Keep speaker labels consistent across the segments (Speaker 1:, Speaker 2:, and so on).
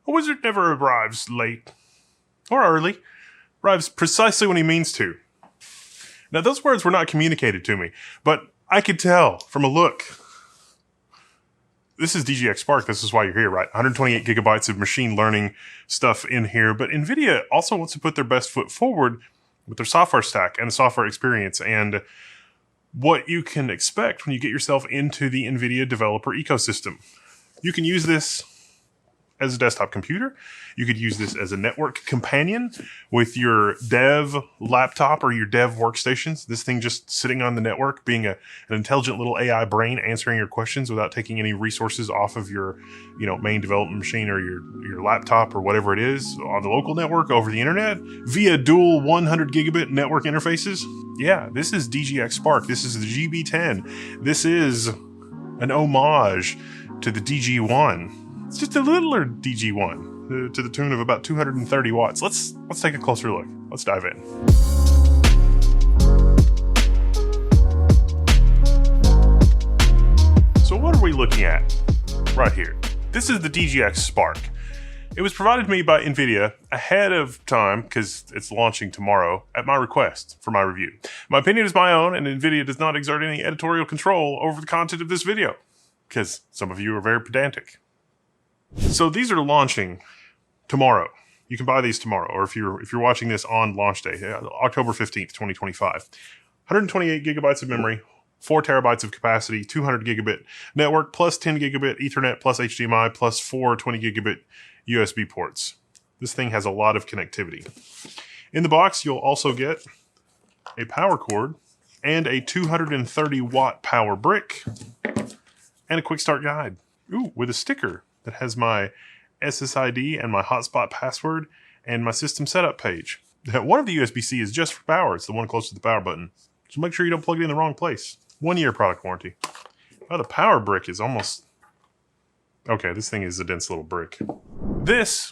Speaker 1: A wizard never arrives late. Or early. Arrives precisely when he means to. Now, those words were not communicated to me, but I could tell from a look. This is DGX Spark. This is why you're here, right? 128 gigabytes of machine learning stuff in here. But Nvidia also wants to put their best foot forward with their software stack and the software experience and what you can expect when you get yourself into the Nvidia developer ecosystem. You can use this as a desktop computer. You could use this as a network companion with your dev laptop or your dev workstations. This thing just sitting on the network, being an intelligent little AI brain answering your questions without taking any resources off of your, main development machine or your laptop or whatever it is on the local network over the internet via dual 100 gigabit network interfaces. Yeah, this is DGX Spark. This is the GB10. This is an homage to the DG1. It's just a littler DG1 to the tune of about 230 watts. Let's take a closer look. Let's dive in. So what are we looking at right here? This is the DGX Spark. It was provided to me by Nvidia ahead of time because it's launching tomorrow at my request for my review. My opinion is my own, and Nvidia does not exert any editorial control over the content of this video because some of you are very pedantic. So these are launching tomorrow. You can buy these tomorrow, or if you're watching this on launch day, October 15th, 2025. 128 gigabytes of memory, 4 terabytes of capacity, 200 gigabit network, plus 10 gigabit Ethernet, plus HDMI, plus 4 20 gigabit USB ports. This thing has a lot of connectivity. In the box, you'll also get a power cord and a 230 watt power brick and a quick start guide. Ooh, with a sticker that has my SSID and my hotspot password and my system setup page. One of the USB-C is just for power. It's the one close to the power button. So make sure you don't plug it in the wrong place. 1 year product warranty. Oh, the power brick is almost... Okay, this thing is a dense little brick. This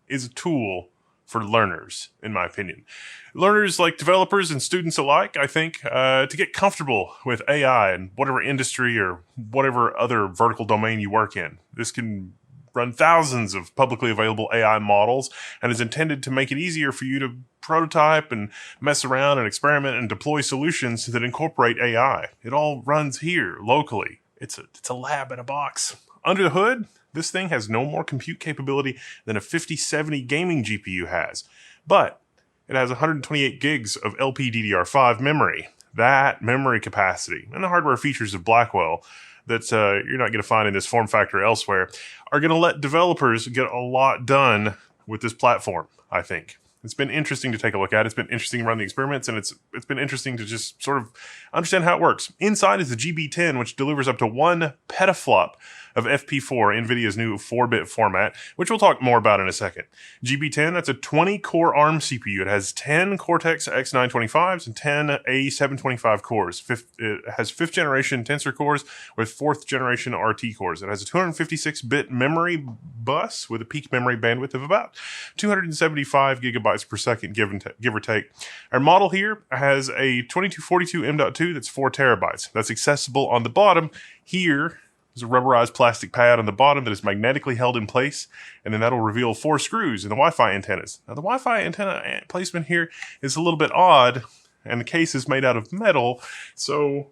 Speaker 1: is a tool for learners, in my opinion. Learners like developers and students alike, I think, to get comfortable with AI and whatever industry or whatever other vertical domain you work in. This can run thousands of publicly available AI models and is intended to make it easier for you to prototype and mess around and experiment and deploy solutions that incorporate AI. It all runs here locally. It's a lab in a box. Under the hood, this thing has no more compute capability than a 5070 gaming GPU has, but it has 128 gigs of LPDDR5 memory. That memory capacity and the hardware features of Blackwell that you're not going to find in this form factor elsewhere are going to let developers get a lot done with this platform, I think. It's been interesting to take a look at. It's been interesting to run the experiments, and it's been interesting to just sort of understand how it works. Inside is the GB10, which delivers up to 1 petaflop of FP4, Nvidia's new 4-bit format, which we'll talk more about in a second. GB10, that's a 20-core ARM CPU. It has 10 Cortex X925s and 10 A725 cores. It has 5th generation tensor cores with 4th generation RT cores. It has a 256-bit memory bus with a peak memory bandwidth of about 275 gigabytes per second, give or take. Our model here has a 2242 M.2 that's 4 terabytes. That's accessible on the bottom. Here is a rubberized plastic pad on the bottom that is magnetically held in place, and then that'll reveal 4 screws in the Wi-Fi antennas. Now, the Wi-Fi antenna placement here is a little bit odd, and the case is made out of metal, so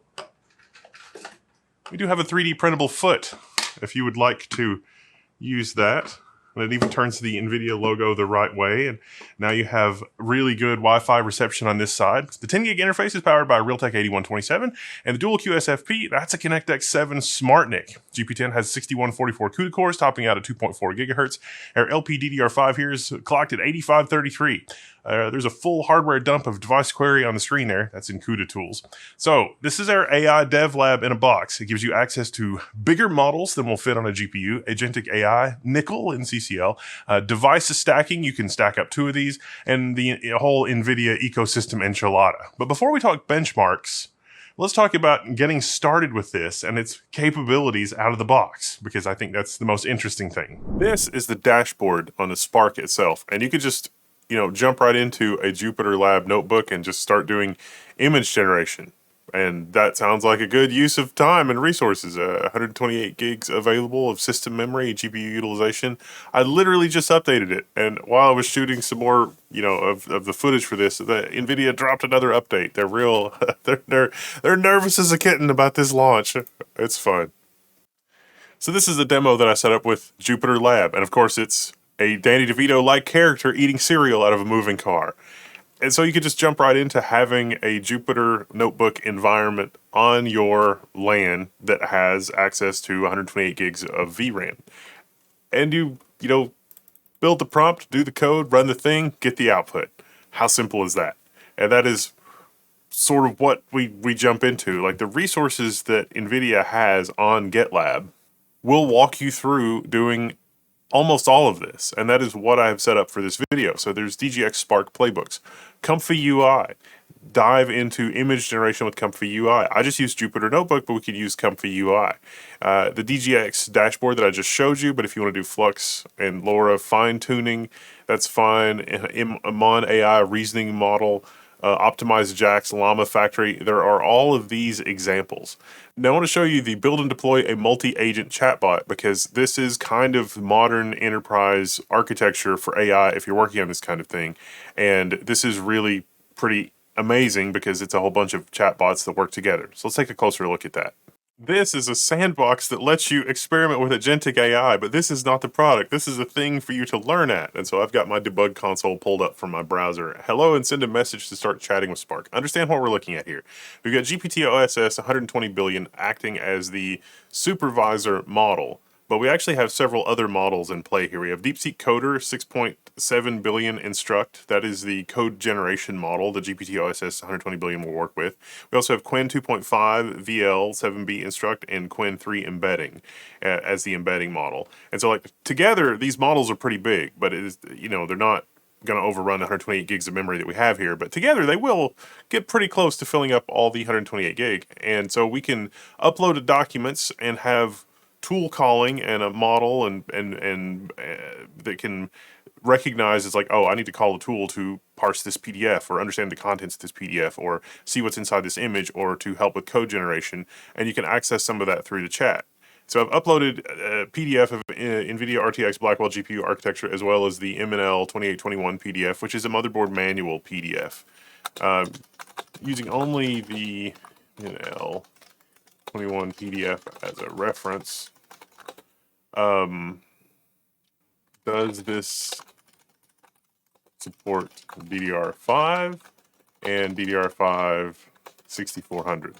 Speaker 1: we do have a 3D printable foot if you would like to use that. And it even turns the Nvidia logo the right way. And now you have really good Wi-Fi reception on this side. The 10 gig interface is powered by a Realtek 8127. And the dual QSFP, that's a ConnectX 7 SmartNIC. GP10 has 6144 CUDA cores, topping out at 2.4 gigahertz. Our LPDDR5 here is clocked at 8533. There's a full hardware dump of device query on the screen there. That's in CUDA tools. So this is our AI dev lab in a box. It gives you access to bigger models than will fit on a GPU, agentic AI, nickel, NCCL, device stacking. You can stack up 2 of these, and the whole NVIDIA ecosystem enchilada. But before we talk benchmarks, let's talk about getting started with this and its capabilities out of the box, because I think that's the most interesting thing. This is the dashboard on the Spark itself, and you could just jump right into a Jupyter Lab notebook and just start doing image generation. And that sounds like a good use of time and resources. 128 gigs available of system memory, GPU utilization. I literally just updated it, and while I was shooting some more, of the footage for this, the Nvidia dropped another update. They're real, they're nervous as a kitten about this launch. It's fun. So this is a demo that I set up with Jupyter Lab, and of course it's a Danny DeVito-like character eating cereal out of a moving car. And so you could just jump right into having a Jupyter notebook environment on your LAN that has access to 128 gigs of VRAM. And you build the prompt, do the code, run the thing, get the output. How simple is that? And that is sort of what we jump into. Like the resources that NVIDIA has on GitLab will walk you through doing almost all of this, and that is what I have set up for this video. So there's DGX Spark playbooks, Comfy UI, dive into image generation with Comfy UI. I just use Jupyter Notebook, but we could use Comfy UI. The DGX dashboard that I just showed you, but if you want to do Flux and LoRa fine tuning, that's fine. Mon AI reasoning model, optimized JAX, Ollama factory. There are all of these examples. Now I want to show you the build and deploy a multi-agent chatbot, because this is kind of modern enterprise architecture for AI if you're working on this kind of thing. And this is really pretty amazing because it's a whole bunch of chatbots that work together. So let's take a closer look at that. This is a sandbox that lets you experiment with agentic AI, but this is not the product. This is a thing for you to learn at. And so I've got my debug console pulled up from my browser. Hello, and send a message to start chatting with Spark. Understand what we're looking at here. We've got GPT-OSS 120 billion acting as the supervisor model. But we actually have several other models in play here. We have DeepSeek Coder, 6.7 billion instruct. That is the code generation model the GPT-OSS 120 billion will work with. We also have Qwen 2.5, VL, 7B instruct, and Qwen 3 embedding as the embedding model. And so like together, these models are pretty big, but it is, they're not going to overrun 128 gigs of memory that we have here, but together they will get pretty close to filling up all the 128 gig. And so we can upload documents and have tool calling and a model and that can recognize it's like, oh, I need to call a tool to parse this PDF or understand the contents of this PDF or see what's inside this image or to help with code generation. And you can access some of that through the chat. So I've uploaded a PDF of NVIDIA RTX Blackwell GPU architecture as well as the MNL 2821 PDF, which is a motherboard manual PDF. Using only the MNL 21 PDF as a reference. Does this support DDR5 and DDR5 6400?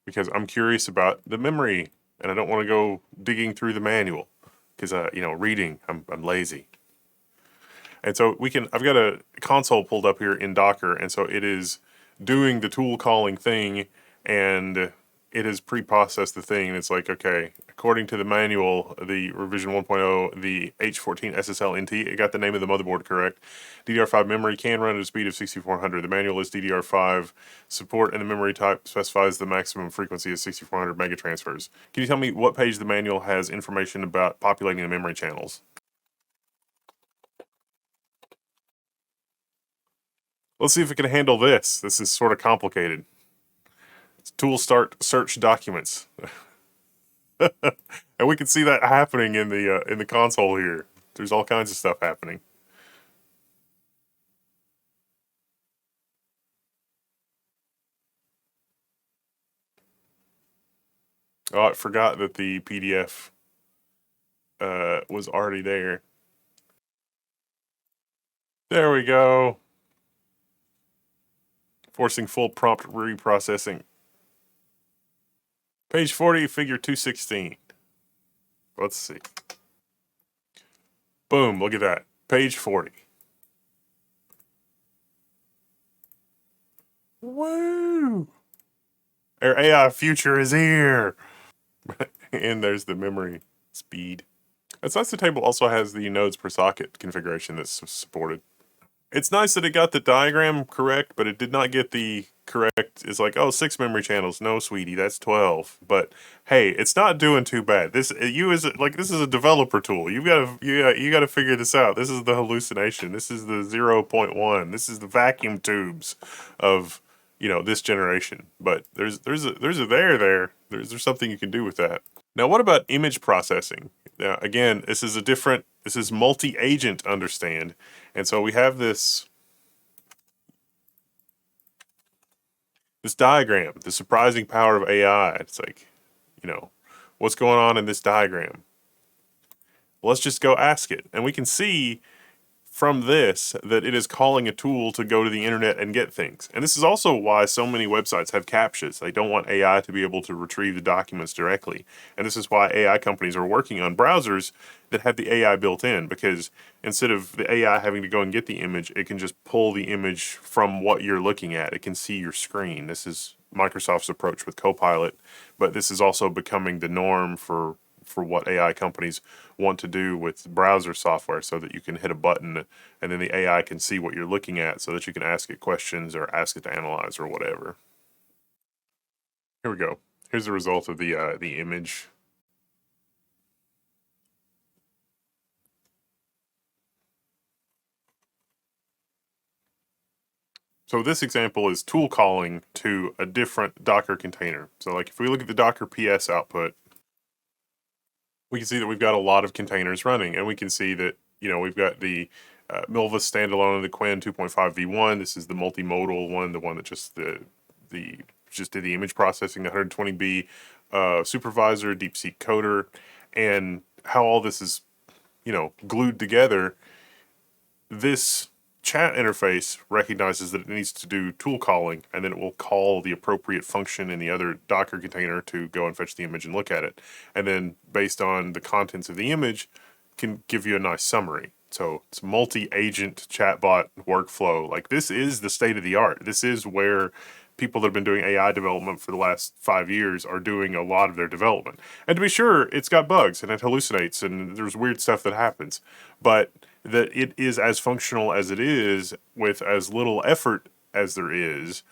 Speaker 1: Because I'm curious about the memory and I don't want to go digging through the manual because reading, I'm lazy. And so I've got a console pulled up here in Docker, and so it is doing the tool calling thing, and it has pre-processed the thing, and it's like, okay, according to the manual, the revision 1.0, the H14 SSL NT, it got the name of the motherboard correct. DDR5 memory can run at a speed of 6400. The manual is DDR5 support, and the memory type specifies the maximum frequency of 6400 megatransfers. Can you tell me what page the manual has information about populating the memory channels? Let's see if it can handle this. This is sort of complicated. Tool start search documents. And we can see that happening in the console here. There's all kinds of stuff happening. Oh, I forgot that the PDF was already there. There we go. Forcing full prompt reprocessing. Page 40, figure 216. Let's see. Boom, look at that. Page 40. Woo! Our AI future is here. And there's the memory speed. It's nice the table also has the nodes per socket configuration that's supported. It's nice that it got the diagram correct, but it did not get the correct. It's like, oh, 6 memory channels. No, sweetie, that's 12. But hey, it's not doing too bad. This is a developer tool. You got to figure this out. This is the hallucination. This is the 0.1. This is the vacuum tubes of this generation. But there's a there. There's something you can do with that. Now, what about image processing? Now, again, this is multi-agent understand. And so we have this diagram, the surprising power of AI. It's like, what's going on in this diagram? Let's just go ask it. And we can see from this that it is calling a tool to go to the internet and get things. And this is also why so many websites have CAPTCHAs. They don't want AI to be able to retrieve the documents directly. And this is why AI companies are working on browsers that have the AI built in, because instead of the AI having to go and get the image, it can just pull the image from what you're looking at. It can see your screen. This is Microsoft's approach with Copilot, but this is also becoming the norm for what AI companies want to do with browser software, so that you can hit a button and then the AI can see what you're looking at, so that you can ask it questions or ask it to analyze or whatever. Here we go. Here's the result of the image. So this example is tool calling to a different Docker container. So like if we look at the Docker PS output, we can see that we've got a lot of containers running, and we can see that, we've got the Milvus standalone and the Quen 2.5 v1. This is the multimodal one, the one that just just did the image processing, the 120B supervisor, DeepSeek coder, and how all this is, glued together. This chat interface recognizes that it needs to do tool calling, and then it will call the appropriate function in the other Docker container to go and fetch the image and look at it. And then based on the contents of the image, can give you a nice summary. So it's multi-agent chatbot workflow. Like, this is the state of the art. This is where people that have been doing AI development for the last 5 years are doing a lot of their development. And to be sure, it's got bugs and it hallucinates and there's weird stuff that happens. But that it is as functional as it is, with as little effort as there is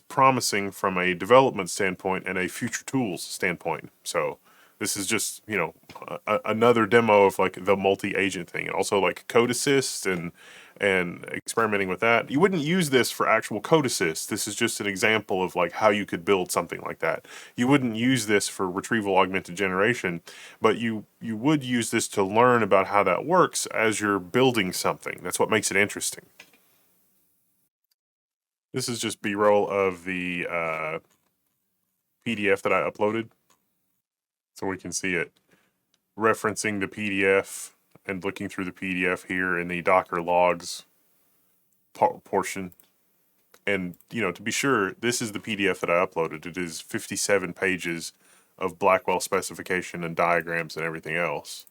Speaker 1: promising from a development standpoint and a future tools standpoint. So this is just, another demo of like the multi-agent thing, and also like code assist and experimenting with that. You wouldn't use this for actual code assist. This is just an example of like how you could build something like that. You wouldn't use this for retrieval augmented generation, but you would use this to learn about how that works as you're building something. That's what makes it interesting. This is just B-roll of the PDF that I uploaded, so we can see it referencing the PDF and looking through the PDF here in the Docker logs portion. And, to be sure, this is the PDF that I uploaded. It is 57 pages of Blackwell specification and diagrams and everything else.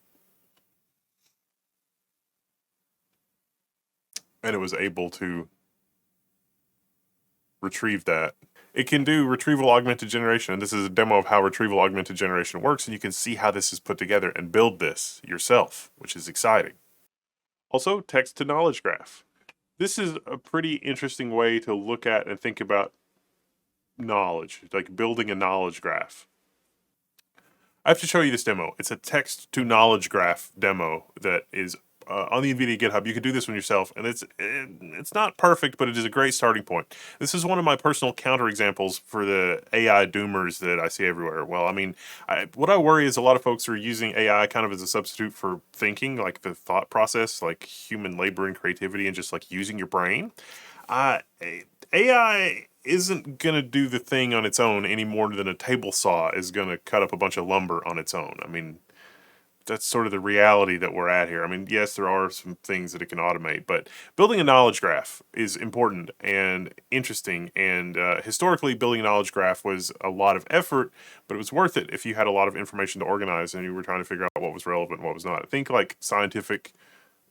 Speaker 1: And it was able to retrieve that. It can do retrieval augmented generation, and this is a demo of how retrieval augmented generation works, and you can see how this is put together and build this yourself, which is exciting. Also, text to knowledge graph. This is a pretty interesting way to look at and think about knowledge, like building a knowledge graph. I have to show you this demo. It's a text to knowledge graph demo that is on the Nvidia GitHub. You can do this one yourself, and it's not perfect, but it is a great starting point. This is one of my personal counterexamples for the AI doomers that I see everywhere. Well, I mean, what I worry is a lot of folks are using AI kind of as a substitute for thinking, like the thought process, like human labor and creativity, and just like using your brain. AI isn't going to do the thing on its own any more than a table saw is going to cut up a bunch of lumber on its own. I mean, that's sort of the reality that we're at here. I mean, yes, there are some things that it can automate, but building a knowledge graph is important and interesting. And historically, building a knowledge graph was a lot of effort, but it was worth it if you had a lot of information to organize and you were trying to figure out what was relevant and what was not. Think like scientific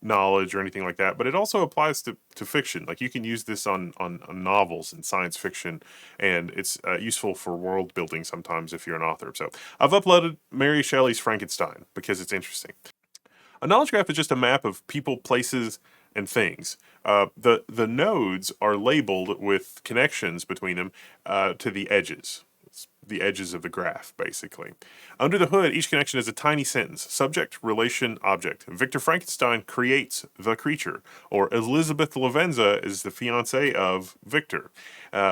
Speaker 1: knowledge or anything like that, but it also applies to fiction. Like, you can use this on novels and science fiction, and it's useful for world building sometimes if you're an author. So I've uploaded Mary Shelley's Frankenstein because it's interesting. A knowledge graph is just a map of people, places, and things. The nodes are labeled with connections between them to the edges. It's the edges of the graph, basically. Under the hood, each connection is a tiny sentence. Subject, relation, object. Victor Frankenstein creates the creature, or Elizabeth Lavenza is the fiancée of Victor.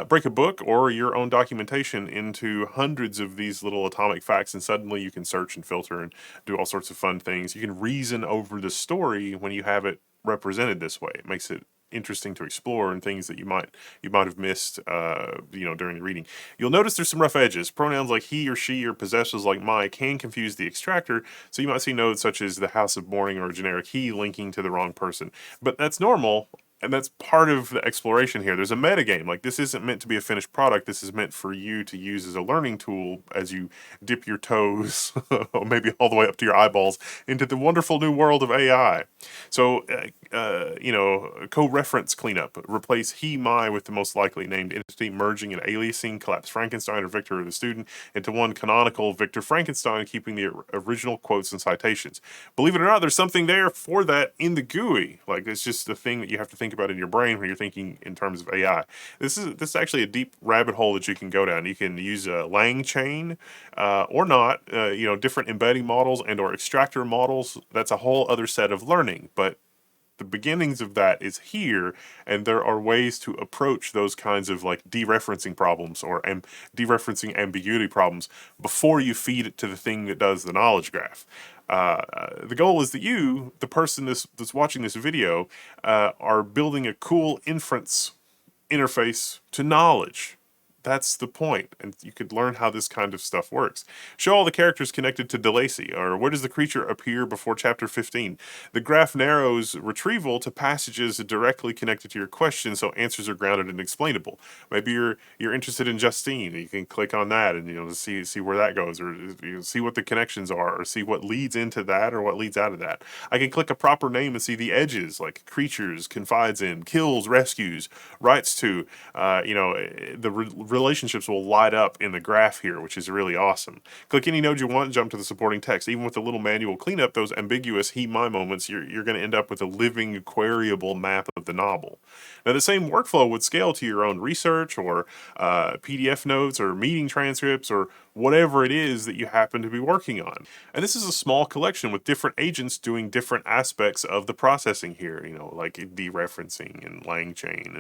Speaker 1: Break a book or your own documentation into hundreds of these little atomic facts, and suddenly you can search and filter and do all sorts of fun things. You can reason over the story when you have it represented this way. It makes it interesting to explore and things that you might have missed during the reading. You'll notice there's some rough edges. Pronouns like he or she or possessors like my can confuse the extractor, so you might see nodes such as the house of mourning or a generic he linking to the wrong person. But that's normal, and that's part of the exploration here. There's a metagame. Like, this isn't meant to be a finished product. This is meant for you to use as a learning tool as you dip your toes, or maybe all the way up to your eyeballs, into the wonderful new world of AI. So, co-reference cleanup. Replace he, my with the most likely named entity, merging and aliasing. Collapse Frankenstein or Victor or the student into one canonical Victor Frankenstein, keeping the original quotes and citations. Believe it or not, there's something there for that in the GUI. Like, it's just the thing that you have to think about in your brain when you're thinking in terms of AI. This is actually a deep rabbit hole that you can go down. You can use a Lang chain or not, different embedding models and or extractor models. That's a whole other set of learning, but the beginnings of that is here, and there are ways to approach those kinds of like dereferencing problems or dereferencing ambiguity problems before you feed it to the thing that does the knowledge graph. The goal is that you, the person that's watching this video, are building a cool inference interface to knowledge. That's the point, and you could learn how this kind of stuff works. Show all the characters connected to DeLacy, or where does the creature appear before chapter 15? The graph narrows retrieval to passages directly connected to your question, so answers are grounded and explainable. Maybe you're interested in Justine, you can click on that and see where that goes, or see what the connections are, or see what leads into that or what leads out of that. I can click a proper name and see the edges, like confides in, kills, rescues, writes to, relationships will light up in the graph here, which is really awesome. Click any node you want and jump to the supporting text. Even with a little manual cleanup, those ambiguous he, my moments, you're going to end up with a living, queryable map of the novel. Now, the same workflow would scale to your own research or PDF notes or meeting transcripts or whatever it is that you happen to be working on. And this is a small collection with different agents doing different aspects of the processing here, like dereferencing and LangChain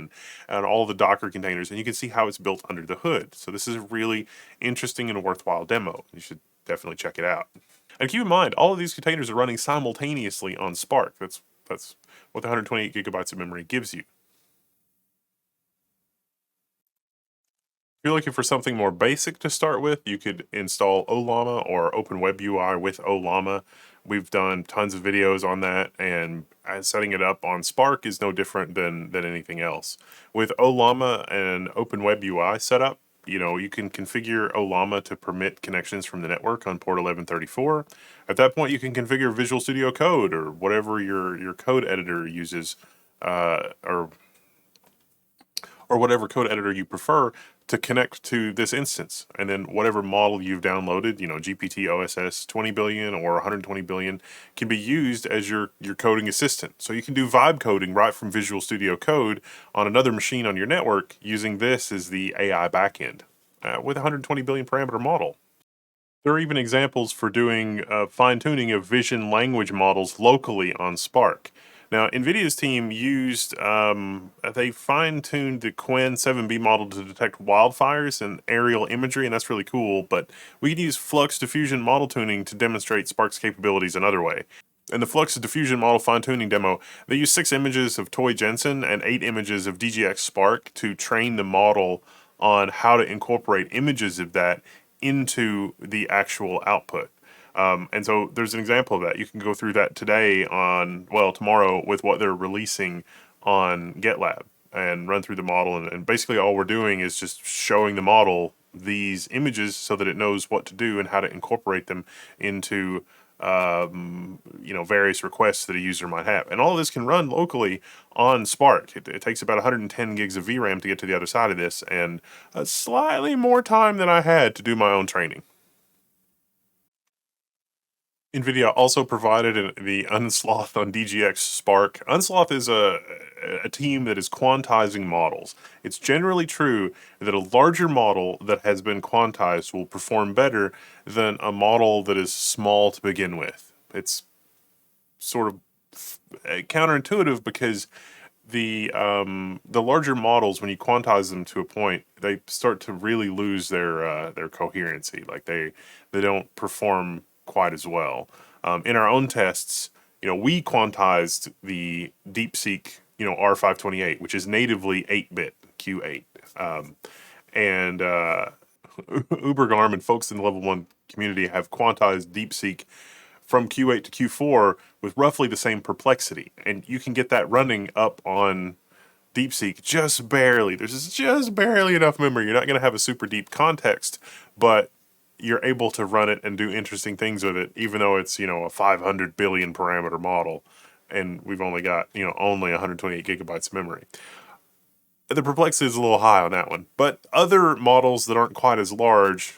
Speaker 1: and all the Docker containers. And you can see how it's built under the hood. So this is a really interesting and worthwhile demo. You should definitely check it out. And keep in mind, all of these containers are running simultaneously on Spark. That's what the 128 gigabytes of memory gives you. If you're looking for something more basic to start with, you could install Ollama or OpenWebUI with Ollama. We've done tons of videos on that, and setting it up on Spark is no different than anything else. With Ollama and OpenWebUI setup, you can configure Ollama to permit connections from the network on port 1134. At that point, you can configure Visual Studio Code or whatever your code editor uses, or whatever code editor you prefer to connect to this instance. And then whatever model you've downloaded, GPT OSS 20 billion or 120 billion, can be used as your coding assistant. So you can do vibe coding right from Visual Studio Code on another machine on your network using this as the AI backend with a 120 billion parameter model. There are even examples for doing fine-tuning of vision language models locally on Spark. Now, Nvidia's team used, they fine-tuned the Qwen 7B model to detect wildfires and aerial imagery, and that's really cool, but we could use Flux Diffusion model tuning to demonstrate Spark's capabilities another way. In the Flux Diffusion model fine-tuning demo, they used 6 images of Toy Jensen and 8 images of DGX Spark to train the model on how to incorporate images of that into the actual output. And so there's an example of that. You can go through that tomorrow with what they're releasing on GitLab and run through the model. And basically all we're doing is just showing the model these images so that it knows what to do and how to incorporate them into various requests that a user might have. And all of this can run locally on Spark. It takes about 110 gigs of VRAM to get to the other side of this, and slightly more time than I had to do my own training. Nvidia also provided the Unsloth on DGX Spark. Unsloth is a team that is quantizing models. It's generally true that a larger model that has been quantized will perform better than a model that is small to begin with. It's sort of counterintuitive because the larger models, when you quantize them to a point, they start to really lose their coherency. Like they don't perform quite as well. In our own tests, we quantized the DeepSeek, R528, which is natively 8-bit Q8, and Uber Garmin folks in the level 1 community have quantized DeepSeek from Q8 to Q4 with roughly the same perplexity, and you can get that running up on DeepSeek just barely. There's just barely enough memory. You're not going to have a super deep context, but you're able to run it and do interesting things with it, even though it's, a 500 billion parameter model, and we've only got, only 128 gigabytes of memory. The perplexity is a little high on that one, but other models that aren't quite as large,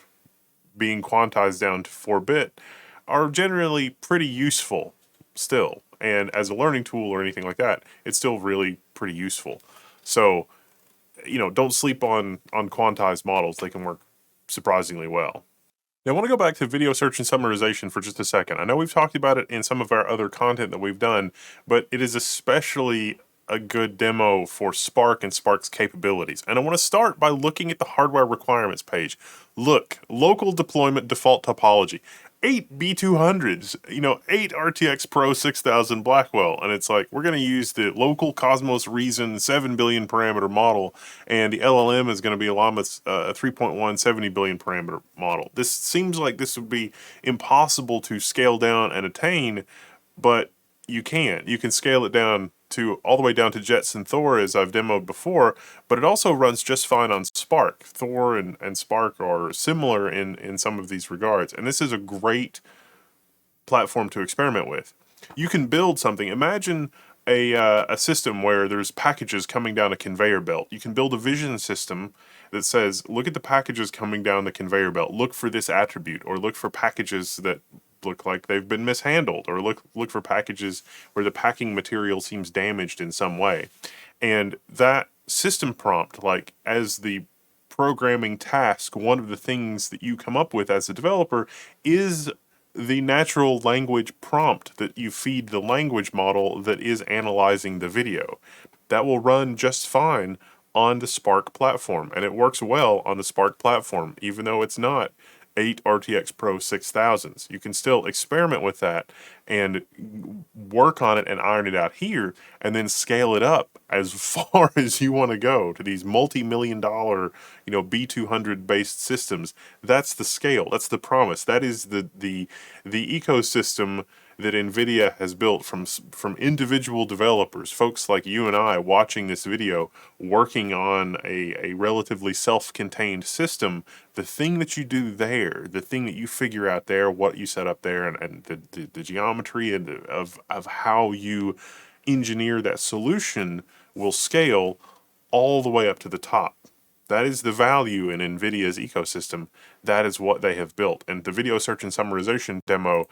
Speaker 1: being quantized down to 4-bit, are generally pretty useful still. And as a learning tool or anything like that, it's still really pretty useful. So, don't sleep on quantized models. They can work surprisingly well. Now, I want to go back to video search and summarization for just a second. I know we've talked about it in some of our other content that we've done, but it is especially a good demo for Spark and Spark's capabilities. And I want to start by looking at the hardware requirements page. Look, local deployment default topology. 8 B200s, 8 RTX Pro 6000 Blackwell, and it's like, we're going to use the local Cosmos Reason 7 billion parameter model, and the LLM is going to be Ollama's 3.1 70 billion parameter model. This seems like this would be impossible to scale down and attain, but you can. You can scale it down to all the way down to Jetson Thor, as I've demoed before, but it also runs just fine on Spark. Thor and Spark are similar in some of these regards, and this is a great platform to experiment with. You can build something. Imagine a system where there's packages coming down a conveyor belt. You can build a vision system that says, look at the packages coming down the conveyor belt, look for this attribute, or look for packages that look like they've been mishandled, or look for packages where the packing material seems damaged in some way. And that system prompt, like as the programming task, one of the things that you come up with as a developer is the natural language prompt that you feed the language model that is analyzing the video. That will run just fine on the Spark platform, and it works well on the Spark platform, even though it's not 8 RTX Pro 6000s. You can still experiment with that and work on it and iron it out here, and then scale it up as far as you want to go to these multi-million dollar, B200 based systems. That's the scale. That's the promise. That is the ecosystem that Nvidia has built from individual developers, folks like you and I watching this video, working on a relatively self-contained system. The thing that you do there, the thing that you figure out there, what you set up there, and the geometry and of how you engineer that solution will scale all the way up to the top. That is the value in NVIDIA's ecosystem. That is what they have built. And the video search and summarization demo,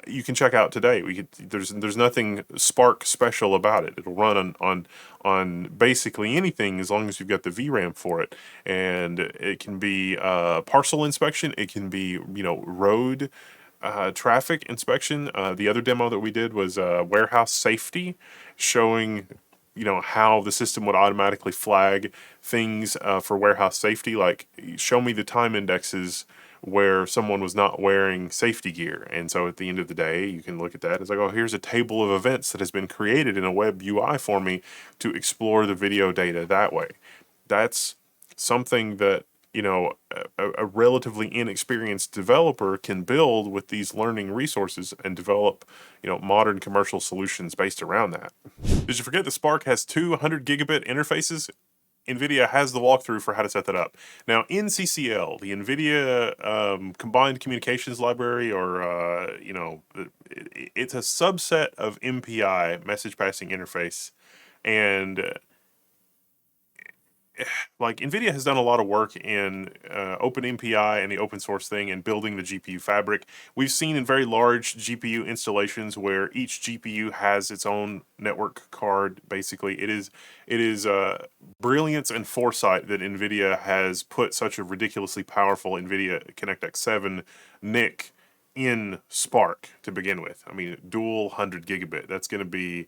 Speaker 1: you can check out today. There's nothing Spark special about it. It'll run on basically anything as long as you've got the VRAM for it. And it can be parcel inspection. It can be road traffic inspection. The other demo that we did was warehouse safety, showing how the system would automatically flag things for warehouse safety, like show me the time indexes where someone was not wearing safety gear. And so at the end of the day, you can look at that. It's like, oh, here's a table of events that has been created in a web UI for me to explore the video data that way. That's something that a relatively inexperienced developer can build with these learning resources and develop, modern commercial solutions based around that. Did you forget that Spark has 200 gigabit interfaces? Nvidia has the walkthrough for how to set that up. Now, NCCL, the Nvidia Combined Communications Library, or it's a subset of MPI, Message Passing Interface, and like Nvidia has done a lot of work in OpenMPI and the open source thing and building the GPU fabric. We've seen in very large GPU installations where each GPU has its own network card. Basically, it is brilliance and foresight that Nvidia has put such a ridiculously powerful Nvidia ConnectX-7 NIC in Spark to begin with. I mean, dual 100 gigabit. That's going to be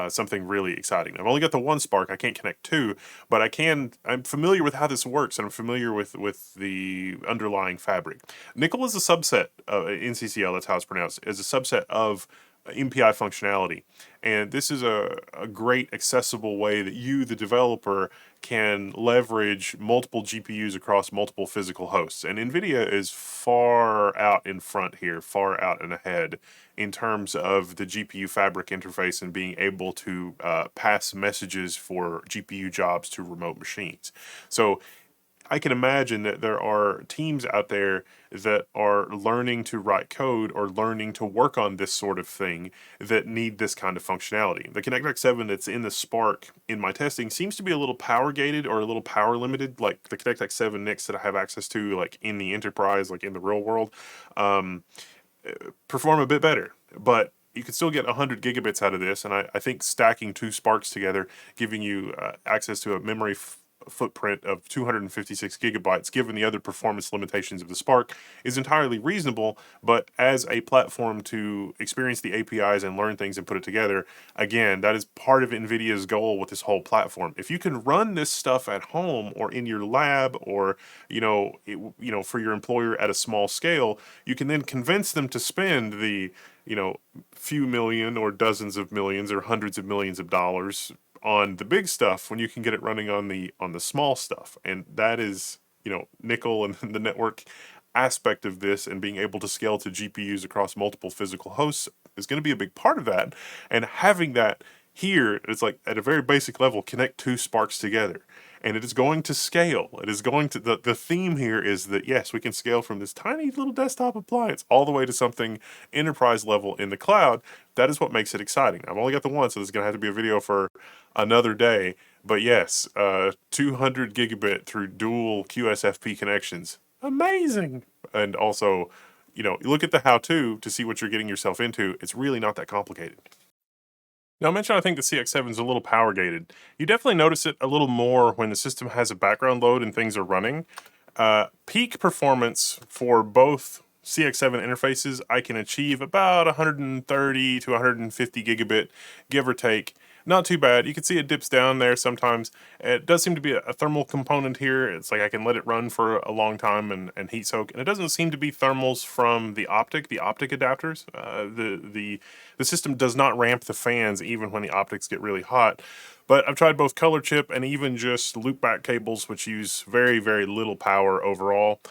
Speaker 1: something really exciting. I've only got the one Spark. I can't connect two, but I'm familiar with how this works, and I'm familiar with the underlying fabric. Nickel is a subset of NCCL. That's how it's pronounced. Is a subset of MPI functionality, and this is a great accessible way that you, the developer, can leverage multiple GPUs across multiple physical hosts. And Nvidia is far out in front here, far out and ahead in terms of the GPU fabric interface and being able to pass messages for GPU jobs to remote machines. So I can imagine that there are teams out there that are learning to write code or learning to work on this sort of thing that need this kind of functionality. The ConnectX-7 that's in the Spark in my testing seems to be a little power gated or a little power limited, like the ConnectX-7 NICs that I have access to, like in the enterprise, like in the real world, perform a bit better. But you can still get 100 gigabits out of this, and I think stacking two Sparks together, giving you access to a memory footprint of 256 gigabytes, given the other performance limitations of the Spark, is entirely reasonable. But as a platform to experience the APIs and learn things and put it together, again, that is part of NVIDIA's goal with this whole platform. If you can run this stuff at home or in your lab or for your employer at a small scale, you can then convince them to spend the few million or dozens of millions or hundreds of millions of dollars on the big stuff when you can get it running on the small stuff. And that is, Nickel and the network aspect of this, and being able to scale to GPUs across multiple physical hosts is going to be a big part of that. And having that here, it's like at a very basic level, connect two Sparks together. And it is going to scale. It is going to, the theme here is that, yes, we can scale from this tiny little desktop appliance all the way to something enterprise level in the cloud. That is what makes it exciting. I've only got the one, so this is going to have to be a video for another day. But yes, 200 gigabit through dual QSFP connections. Amazing. And also, you look at the how-to to see what you're getting yourself into. It's really not that complicated. Now, I mentioned I think the CX7 is a little power gated. You definitely notice it a little more when the system has a background load and things are running. Peak performance for both CX7 interfaces, I can achieve about 130 to 150 gigabit, give or take. Not too bad. You can see it dips down there sometimes. It does seem to be a thermal component here. It's like I can let it run for a long time and heat soak. And it doesn't seem to be thermals from the optic adapters. The system does not ramp the fans even when the optics get really hot. But I've tried both color chip and even just loopback cables, which use very, very little power overall.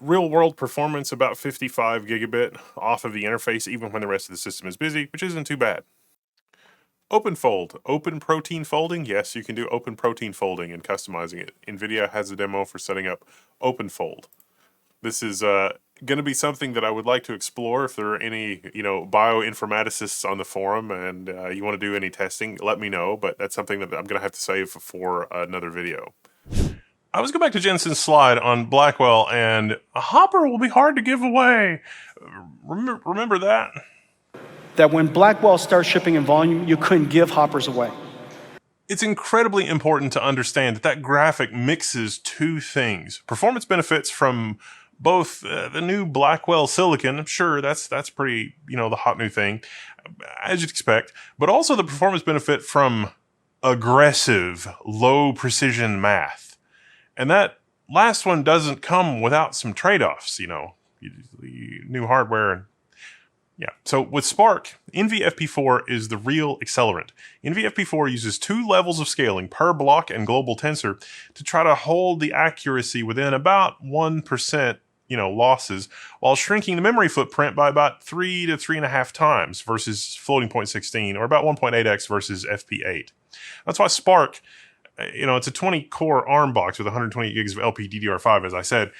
Speaker 1: Real world performance, about 55 gigabit off of the interface, even when the rest of the system is busy, which isn't too bad. OpenFold, open protein folding. Yes, you can do open protein folding and customizing it. Nvidia has a demo for setting up OpenFold. This is going to be something that I would like to explore. If there are any, bioinformaticists on the forum and you want to do any testing, let me know. But that's something that I'm going to have to save for another video. I was going back to Jensen's slide on Blackwell, and a Hopper will be hard to give away. Remember that?
Speaker 2: That when Blackwell starts shipping in volume, you couldn't give Hoppers away.
Speaker 1: It's incredibly important to understand that graphic mixes two things. Performance benefits from both the new Blackwell silicon, sure, that's pretty, the hot new thing, as you'd expect, but also the performance benefit from aggressive, low precision math. And that last one doesn't come without some trade-offs, new hardware. Yeah, so with Spark, NVFP4 is the real accelerant. NVFP4 uses 2 levels of scaling per block and global tensor to try to hold the accuracy within about 1%, losses, while shrinking the memory footprint by about 3 to 3.5 times versus floating point 16, or about 1.8x versus FP8. That's why Spark, it's a 20-core ARM box with 120 gigs of LPDDR5, as I said.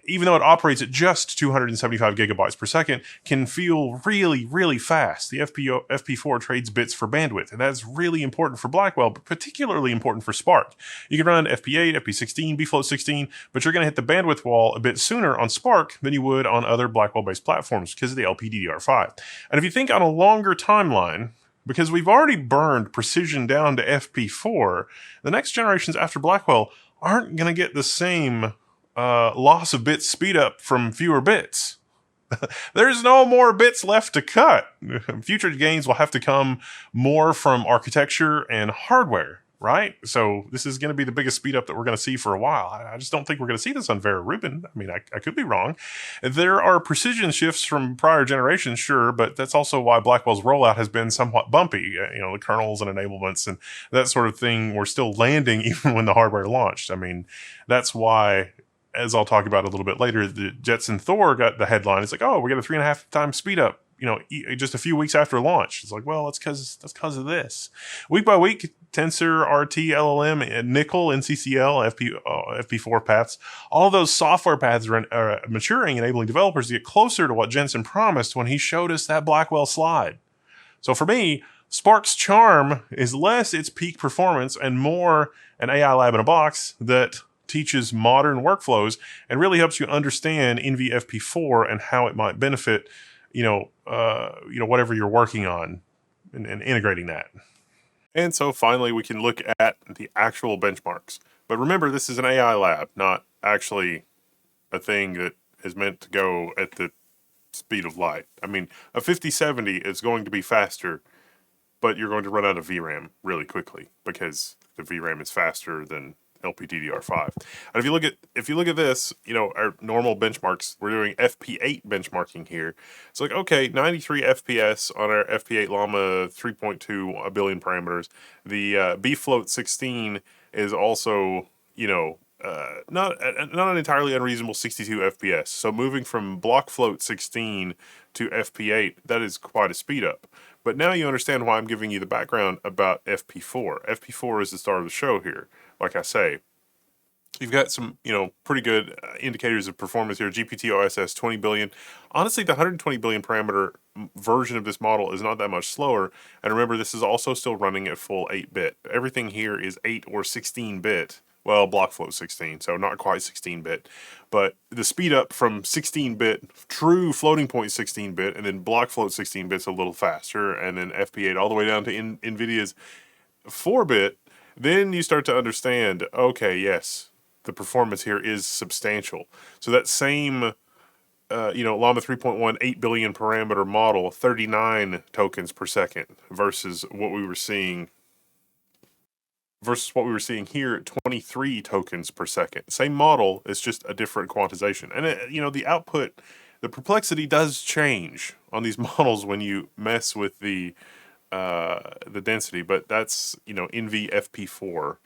Speaker 1: even though it operates at just 275 gigabytes per second, can feel really, really fast. The FP4 trades bits for bandwidth, and that's really important for Blackwell, but particularly important for Spark. You can run FP8, FP16, bfloat 16, but you're going to hit the bandwidth wall a bit sooner on Spark than you would on other Blackwell-based platforms because of the LPDDR5. And if you think on a longer timeline, because we've already burned precision down to FP4, the next generations after Blackwell aren't going to get the same loss of bits speed up from fewer bits. There's no more bits left to cut. Future gains will have to come more from architecture and hardware, right? So this is going to be the biggest speed up that we're going to see for a while. I just don't think we're going to see this on Vera Rubin. I mean, I could be wrong. There are precision shifts from prior generations, sure, but that's also why Blackwell's rollout has been somewhat bumpy. The kernels and enablements and that sort of thing were still landing even when the hardware launched. I mean, that's why, as I'll talk about a little bit later, the Jetson Thor got the headline. It's like, oh, we got a 3.5 times speed up, just a few weeks after launch. It's like, well, that's because of this. Week by week, Tensor, RT, LLM, and Nickel, NCCL, FP4 paths, all of those software paths are maturing, enabling developers to get closer to what Jensen promised when he showed us that Blackwell slide. So for me, Spark's charm is less its peak performance and more an AI lab in a box that teaches modern workflows and really helps you understand NVFP4 and how it might benefit, whatever you're working on and integrating that. And so finally, we can look at the actual benchmarks. But remember, this is an AI lab, not actually a thing that is meant to go at the speed of light. I mean, a 5070 is going to be faster, but you're going to run out of VRAM really quickly because the VRAM is faster than LPDDR5. And if you look at this, our normal benchmarks, we're doing FP8 benchmarking here. It's like, okay, 93 FPS on our FP8 Llama 3.2 billion parameters. The bfloat 16 is also, not an entirely unreasonable 62 FPS. So moving from blockfloat 16 to FP8, that is quite a speed up. But now you understand why I'm giving you the background about FP4. FP4 is the star of the show here. Like I say, you've got some, pretty good indicators of performance here. GPT OSS 20 billion. Honestly, the 120 billion parameter version of this model is not that much slower. And remember, this is also still running at full 8-bit. Everything here is 8 or 16-bit. Well, blockfloat 16, so not quite 16-bit. But the speed up from 16-bit, true floating point 16-bit, and then blockfloat 16-bit's a little faster, and then FP8 all the way down to Nvidia's 4-bit, then you start to understand, okay, yes, the performance here is substantial. So that same, Llama 3.1 8 billion parameter model, 39 tokens per second versus what we were seeing here at 23 tokens per second. Same model, it's just a different quantization. And, the output, the perplexity does change on these models when you mess with the density, but that's, NVFP4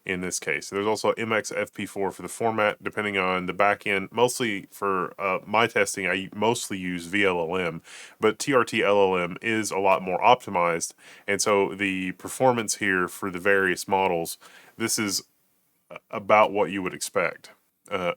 Speaker 1: in this case. There's also MXFP4 for the format, depending on the backend. Mostly for my testing, I mostly use VLLM, but TRT LLM is a lot more optimized, and so the performance here for the various models, this is about what you would expect.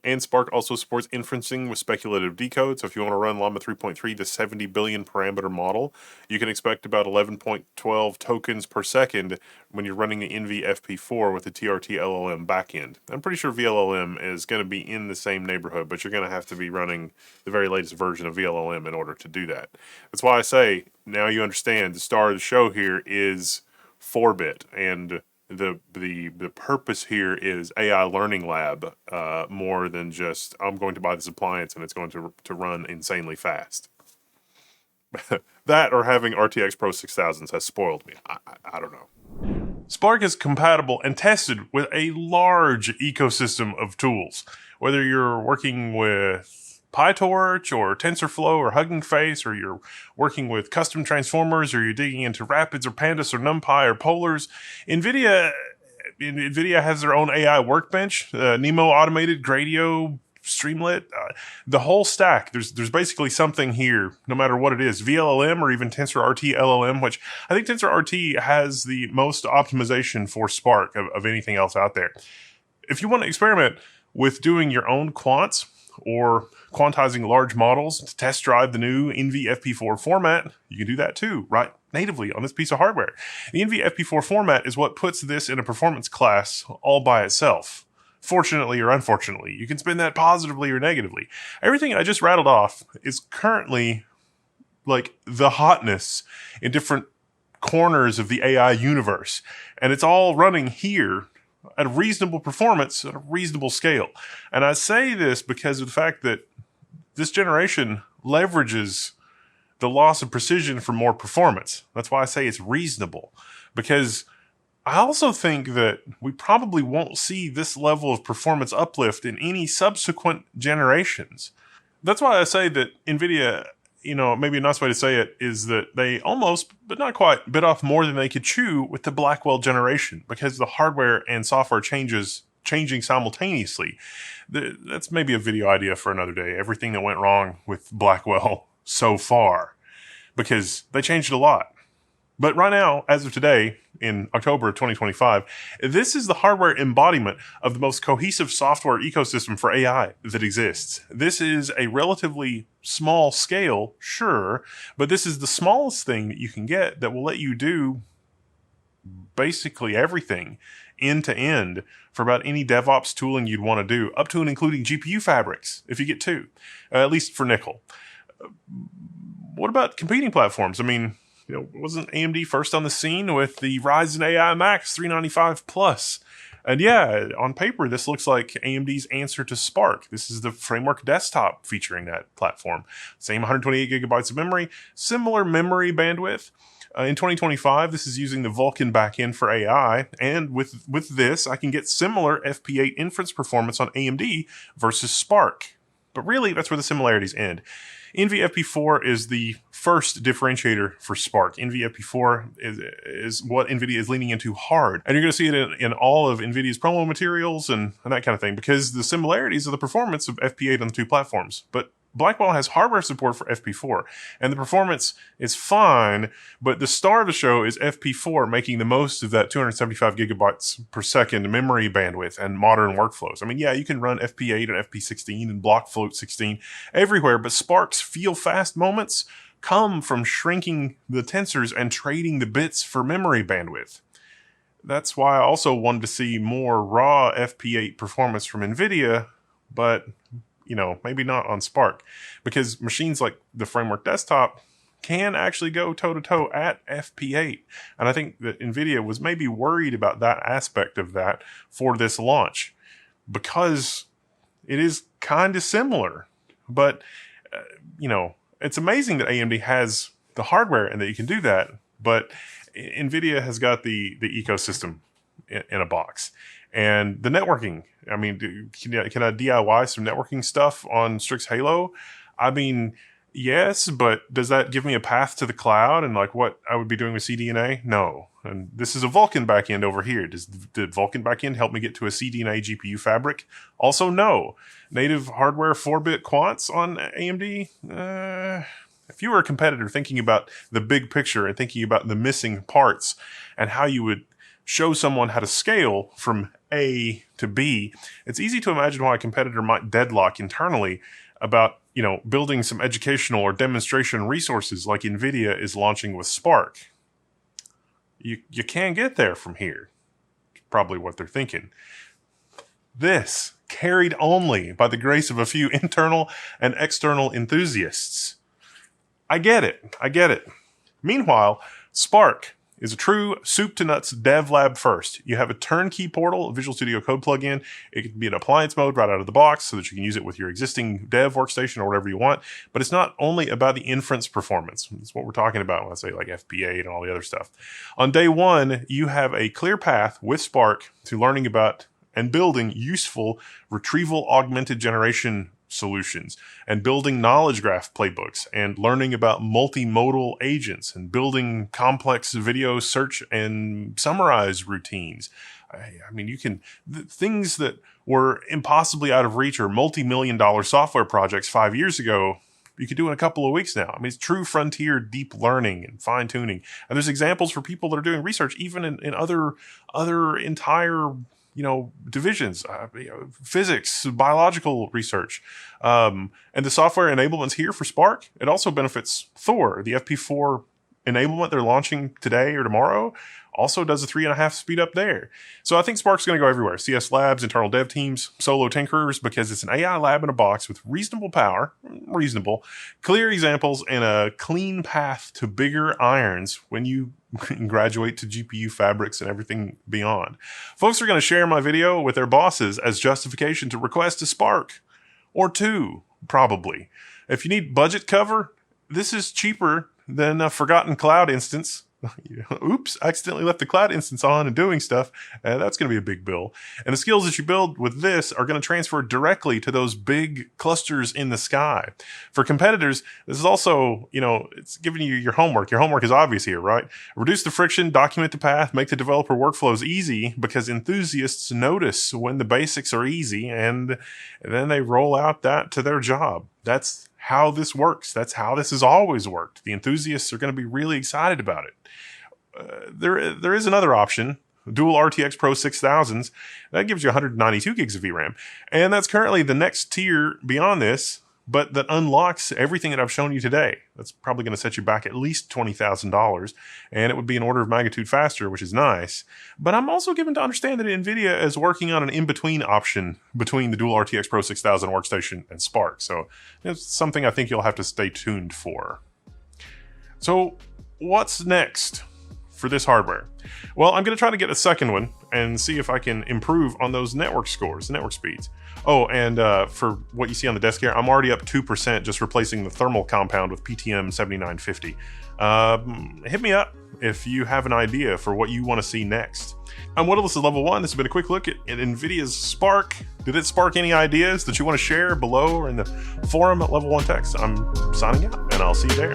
Speaker 1: And Spark also supports inferencing with speculative decode, so if you want to run Llama 3.3, the 70 billion parameter model, you can expect about 11.12 tokens per second when you're running the NVFP4 with the TRT LLM backend. I'm pretty sure VLLM is going to be in the same neighborhood, but you're going to have to be running the very latest version of VLLM in order to do that. That's why I say, now you understand, the star of the show here is 4-bit, and the purpose here is AI learning lab more than just I'm going to buy this appliance and it's going to run insanely fast. That or having RTX Pro 6000s has spoiled me. I don't know. Spark is compatible and tested with a large ecosystem of tools. Whether you're working with PyTorch or TensorFlow or Hugging Face, or you're working with custom transformers, or you're digging into Rapids or Pandas or NumPy or Polars, Nvidia has their own AI workbench, Nemo Automated, Gradio, Streamlit, the whole stack. There's basically something here, no matter what it is, VLLM or even TensorRT LLM, which I think TensorRT has the most optimization for Spark of anything else out there. If you want to experiment with doing your own quants, or quantizing large models to test drive the new NVFP4 format, you can do that too, right? Natively on this piece of hardware. The NVFP4 format is what puts this in a performance class all by itself. Fortunately or unfortunately, you can spin that positively or negatively. Everything I just rattled off is currently like the hotness in different corners of the AI universe. And it's all running here at a reasonable performance at a reasonable scale. And I say this because of the fact that this generation leverages the loss of precision for more performance. That's why I say it's reasonable, because I also think that we probably won't see this level of performance uplift in any subsequent generations. That's why I say that Nvidia, maybe a nice way to say it is that they almost, but not quite, bit off more than they could chew with the Blackwell generation, because the hardware and software changing simultaneously. That's maybe a video idea for another day. Everything that went wrong with Blackwell so far, because they changed a lot. But right now, as of today, in October of 2025, this is the hardware embodiment of the most cohesive software ecosystem for AI that exists. This is a relatively small scale, sure, but this is the smallest thing that you can get that will let you do basically everything end to end for about any DevOps tooling you'd want to do, up to and including GPU fabrics, if you get two, at least for nickel. What about competing platforms? I mean, wasn't AMD first on the scene with the Ryzen AI Max 395 Plus? And yeah, on paper, this looks like AMD's answer to Spark. This is the framework desktop featuring that platform. Same 128 gigabytes of memory, similar memory bandwidth. In 2025, this is using the Vulkan backend for AI. And with this, I can get similar FP8 inference performance on AMD versus Spark. But really, that's where the similarities end. NVFP4 is the first differentiator for Spark. NVFP4 is what NVIDIA is leaning into hard. And you're going to see it in all of NVIDIA's promo materials and that kind of thing, because the similarities of the performance of FP8 on the two platforms. But Blackwell has hardware support for FP4, and the performance is fine, but the star of the show is FP4 making the most of that 275 gigabytes per second memory bandwidth and modern workflows. I mean, yeah, you can run FP8 and FP16 and block-float 16 everywhere, but Spark's feel-fast moments come from shrinking the tensors and trading the bits for memory bandwidth. That's why I also wanted to see more raw FP8 performance from NVIDIA, but maybe not on Spark, because machines like the framework desktop can actually go toe-to-toe at FP8. And I think that NVIDIA was maybe worried about that aspect of that for this launch, because it is kind of similar. But, it's amazing that AMD has the hardware and that you can do that, but NVIDIA has got the ecosystem in a box. And the networking, I mean, can I DIY some networking stuff on Strix Halo? I mean, yes, but does that give me a path to the cloud and like what I would be doing with CDNA? No. And this is a Vulkan backend over here. Did Vulkan backend help me get to a CDNA GPU fabric? Also, no. Native hardware 4-bit quants on AMD? If you were a competitor thinking about the big picture and thinking about the missing parts and how you would show someone how to scale from A to B, it's easy to imagine why a competitor might deadlock internally about, building some educational or demonstration resources like NVIDIA is launching with Spark. You can get there from here. Probably what they're thinking. This, carried only by the grace of a few internal and external enthusiasts. I get it. Meanwhile, Spark is a true soup to nuts dev lab first. You have a turnkey portal, a Visual Studio Code plugin. It can be in appliance mode right out of the box so that you can use it with your existing dev workstation or whatever you want. But it's not only about the inference performance. That's what we're talking about when I say like FP8 and all the other stuff. On day one, you have a clear path with Spark to learning about and building useful retrieval augmented generation solutions and building knowledge graph playbooks and learning about multimodal agents and building complex video search and summarize routines. I mean, you can, things that were impossibly out of reach or multi-million-dollar software projects 5 years ago, you could do in a couple of weeks now. I mean, it's true frontier deep learning and fine tuning. And there's examples for people that are doing research even in other entire divisions, physics, biological research. And the software enablement's here for Spark. It also benefits Thor, the FP4 enablement they're launching today or tomorrow. Also does a 3.5 speed up there. So I think Spark's going to go everywhere. CS labs, internal dev teams, solo tinkerers, because it's an AI lab in a box with reasonable power, clear examples, and a clean path to bigger irons when you graduate to GPU fabrics and everything beyond. Folks are going to share my video with their bosses as justification to request a Spark. Or two, probably. If you need budget cover, this is cheaper than a forgotten cloud instance. Oops, I accidentally left the cloud instance on and doing stuff. That's going to be a big bill. And the skills that you build with this are going to transfer directly to those big clusters in the sky. For competitors, this is also, it's giving you your homework. Your homework is obvious here, right? Reduce the friction, document the path, make the developer workflows easy, because enthusiasts notice when the basics are easy, and then they roll out that to their job. That's how this works. That's how this has always worked. The enthusiasts are going to be really excited about it. There is another option, dual RTX Pro 6000s. That gives you 192 gigs of VRAM. And that's currently the next tier beyond this, but that unlocks everything that I've shown you today. That's probably going to set you back at least $20,000, and it would be an order of magnitude faster, which is nice. But I'm also given to understand that Nvidia is working on an in-between option between the dual RTX Pro 6000 workstation and Spark. So it's something I think you'll have to stay tuned for. So what's next for this hardware? Well, I'm going to try to get a second one and see if I can improve on those network scores, network speeds. Oh, and for what you see on the desk here, I'm already up 2% just replacing the thermal compound with PTM 7950. Hit me up if you have an idea for what you want to see next. I'm Whittle, this is Level 1. This has been a quick look at NVIDIA's Spark. Did it spark any ideas that you want to share below or in the forum at Level 1 Text? I'm signing out, and I'll see you there.